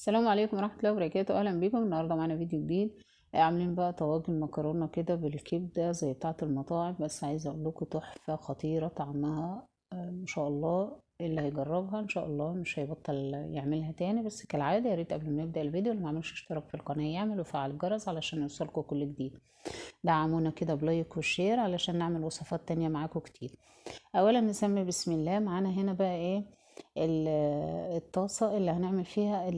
السلام عليكم ورحمة الله وبركاته. أهلا بيكم. النهاردة معانا فيديو جديد. عاملين بقى طواجن مكرونة كده بالكبدة زي بتاعة المطاعم، بس عايزة أقول لكم تحفة خطيرة طعمها. ما شاء الله، اللي هيجربها إن شاء الله مش هيبطل يعملها تاني. بس كالعادة يا ريت قبل ما نبدأ الفيديو اللي معملش اشتراك في القناة يعمل وفعل الجرس علشان يوصلكوا كل جديد. دعمونا كده بلايك وشير علشان نعمل وصفات تانية معاكم كتير. اولا نسمي بسم الله. معانا هنا بقى ايه؟ ال- الطاسة اللي هنعمل فيها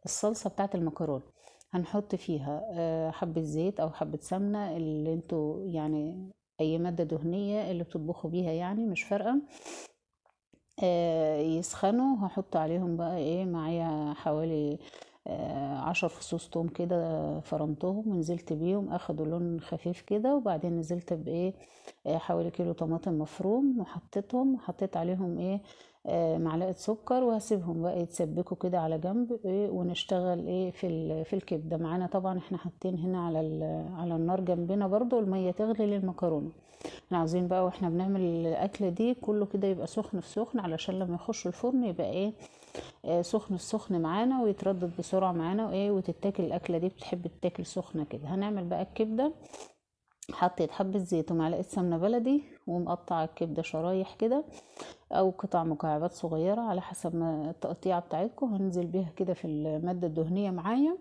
الصلصة بتاعت المكرونة. هنحط فيها حبة زيت او حبة سمنة اللي انتوا يعني اي مادة دهنية اللي بتطبخوا بيها، يعني مش فارقة. يسخنوا. هحط عليهم بقى ايه معايا حوالي 10 فصوص توم كده، فرمتهم ونزلت بيهم اخدوا لون خفيف كده، وبعدين نزلت بايه حوالي كيلو طماطم مفروم وحطيتهم، وحطيت عليهم ايه معلقة سكر، وهسيبهم بقى يتسبكوا كده على جنب إيه، ونشتغل ايه في الكبدة معانا. طبعا احنا حاطين هنا على النار جنبنا برضو المية تغلي للمكرونة. احنا عاوزين بقى واحنا بنعمل الاكله دي كله كده يبقى سخن في سخن، علشان لما يخش الفرن يبقى ايه سخن في سخن معانا، ويتردد بسرعه معانا وايه، وتتاكل الاكله دي بتحب تتاكل سخنه كده. هنعمل بقى الكبده. حطيت حبه زيت ومعلقه سمنه بلدي، ومقطع الكبده شرايح كده او قطع مكعبات صغيره على حسب ما التقطيعه بتاعتكم. هننزل بيها كده في الماده الدهنيه معايا،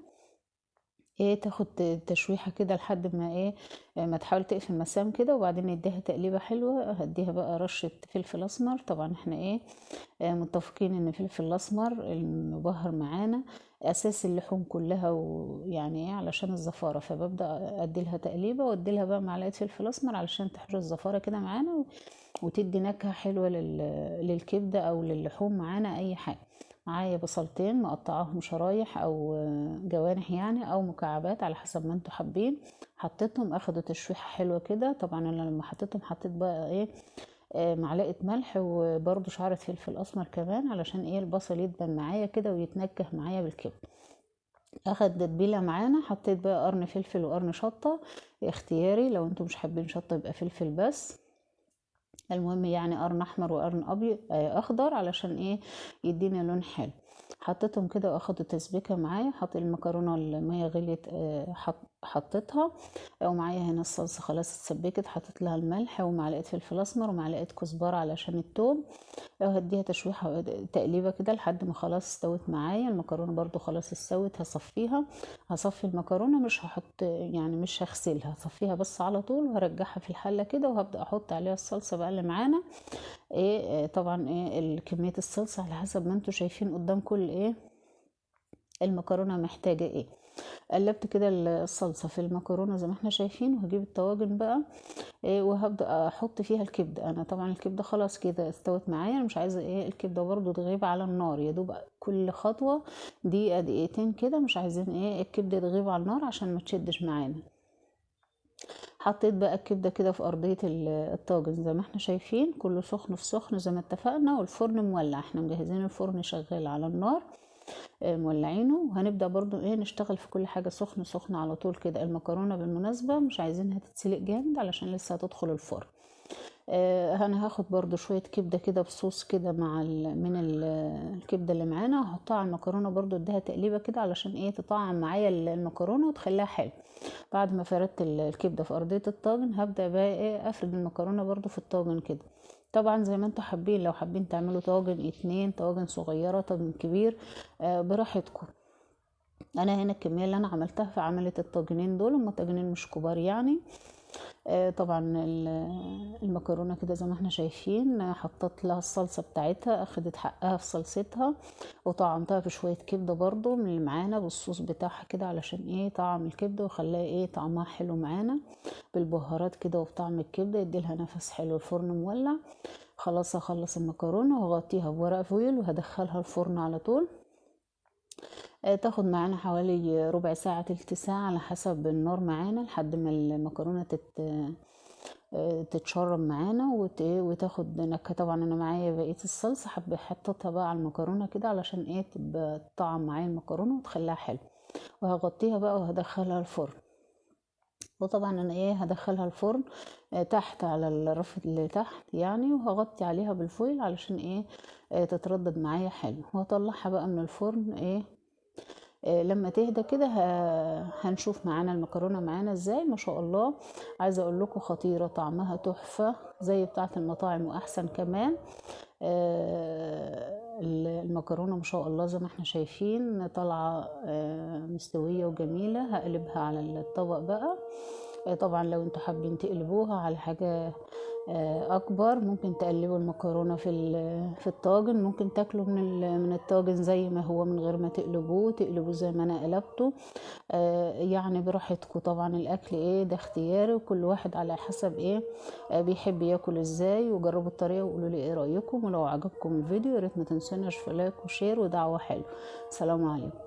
ايه تاخد تشويحة كده لحد ما ايه ما تحاول تقفل مسام كده، وبعدين نديها تقليبة حلوة. هديها بقى رشة فلفل اسمر. طبعا احنا ايه متفقين ان الفلفل الاسمر المبهر معانا اساس اللحوم كلها، ويعني ايه علشان الزفارة، فببدأ ادي لها تقليبة وادي لها بقى معلقة فلفل اسمر علشان تحرز الزفارة كده معانا، وتدي نكهة حلوة للكبدة او للحوم معانا اي حاجة. معايا بصلتين مقطعاهم شرايح او جوانح يعني، او مكعبات على حسب ما انتوا حابين. حطيتهم اخدوا تشويحة حلوة كده. طبعا انا لما حطيتهم حطيت بقى ايه معلقة ملح وبرضو شعرة فلفل اسمر كمان، علشان ايه البصل يدبل معايا كده ويتنكه معايا بالكبد. اخد تتبيله معانا. حطيت بقى قرن فلفل وقرن شطه اختياري، لو انتوا مش حابين شطه يبقى فلفل بس. المهم يعني قرن احمر وقرن ابيض اخضر علشان ايه يدينا لون حلو. حطيتهم كده واخدوا تسبيكه معايا. حط المكرونه الميه غليت حطيتها. ومعايا هنا الصلصه خلاص اتسبكت، حطيت لها الملح ومعلقه فلفل اسمر ومعلقه كزبره علشان التوم. هديها تشويحه تقليبه كده لحد ما خلاص استوت معايا. المكرونه برضو خلاص استوت. هصفيها. هصفي المكرونه، مش هحط يعني مش هغسلها، هصفيها بس على طول وهرجعها في الحله كده، وهبدا احط عليها الصلصه بقى اللي معانا. ايه طبعا ايه كميه الصلصه على حسب ما انتوا شايفين قدام كل ايه المكرونه محتاجه ايه. قلبت كده الصلصه في المكرونه زي ما احنا شايفين، وهجيب الطواجن بقى إيه وهبدأ احط فيها الكبدة. انا طبعا الكبدة خلاص كده استوت معايا، انا مش عايزة ايه الكبدة برضو تغيب على النار، يا دوب كل خطوة دقيقة دقيقتين كده. مش عايزين ايه الكبدة تغيب على النار عشان ما تشدش معانا. حطيت بقى الكبدة كده في ارضية الطاجن زي ما احنا شايفين، كله سخن في سخن زي ما اتفقنا، والفرن مولع. احنا مجهزين الفرن شغال على النار مولعينه. وهنبدأ برضو ايه نشتغل في كل حاجة سخن سخن على طول كده. المكرونة بالمناسبة مش عايزينها تتسلق جامد علشان لسه هتدخل الفرن. انا هاخد برضو شوية كبدة كده بصوص كده مع الكبدة اللي معانا، هحطها على المكرونة برضو اديها تقليبة كده علشان ايه تطعم معايا المكرونة وتخليها حلو. بعد ما فردت الكبدة في ارضية الطاجن، هبدأ بقى ايه افرد المكرونة برضو في الطاجن كده. طبعا زي ما انتوا حابين، لو حابين تعملوا طاجن اتنين، طاجن صغيرة، طاجن كبير، براحتكم. انا هنا الكمية اللي انا عملتها فعملت الطاجنين دول، هما طاجنين مش كبار يعني. طبعا المكرونة كده زي ما احنا شايفين، حطيت لها الصلصة بتاعتها، اخدت حقها في صلصتها، وطعمتها بشوية كبدة برضو من اللي معانا بالصوص بتاعها كده، علشان ايه طعم الكبدة وخلاها ايه طعمها حلو معانا بالبهارات كده، وبطعم الكبدة يديلها نفس حلو. الفرن مولع. خلاص هخلص المكرونة وهغطيها بورق فويل وهدخلها الفرن على طول. تاخد معانا حوالي ربع ساعة تلت ساعة على حسب النار معانا، لحد ما المكرونة تتشرب معانا وتاخد نكهة. طبعا انا معايا بقية الصلصة حابة حطيتها بقى على المكرونة كده علشان ايه تبقى تطعم معايا المكرونة وتخليها حلو. وهغطيها بقى وهدخلها الفرن. وطبعا انا هدخلها الفرن تحت على الرف اللي تحت يعني، وهغطي عليها بالفويل علشان تتردد معايا حلو، وهطلعها بقى من الفرن لما تهدى كده هنشوف معانا المكرونه معانا ازاي. ما شاء الله، عايزه اقول لكم خطيره، طعمها تحفه زي بتاعه المطاعم واحسن كمان. المكرونه ما شاء الله زي ما احنا شايفين طالعه مستويه وجميله. هقلبها على الطبق بقى. طبعا لو انتوا حابين تقلبوها على حاجه اكبر، ممكن تقلبوا المكرونه في الطاجن، ممكن تاكلوا من الطاجن زي ما هو من غير ما تقلبوه زي ما انا قلبته. يعني براحتكم طبعا، الاكل ده اختياري، وكل واحد على حسب بيحب ياكل ازاي. وجربوا الطريقه وقولوا لي ايه رايكم، ولو عجبكم الفيديو يا ريت ما تنسوناش في لايك وشير ودعوه حلوه. سلام عليكم.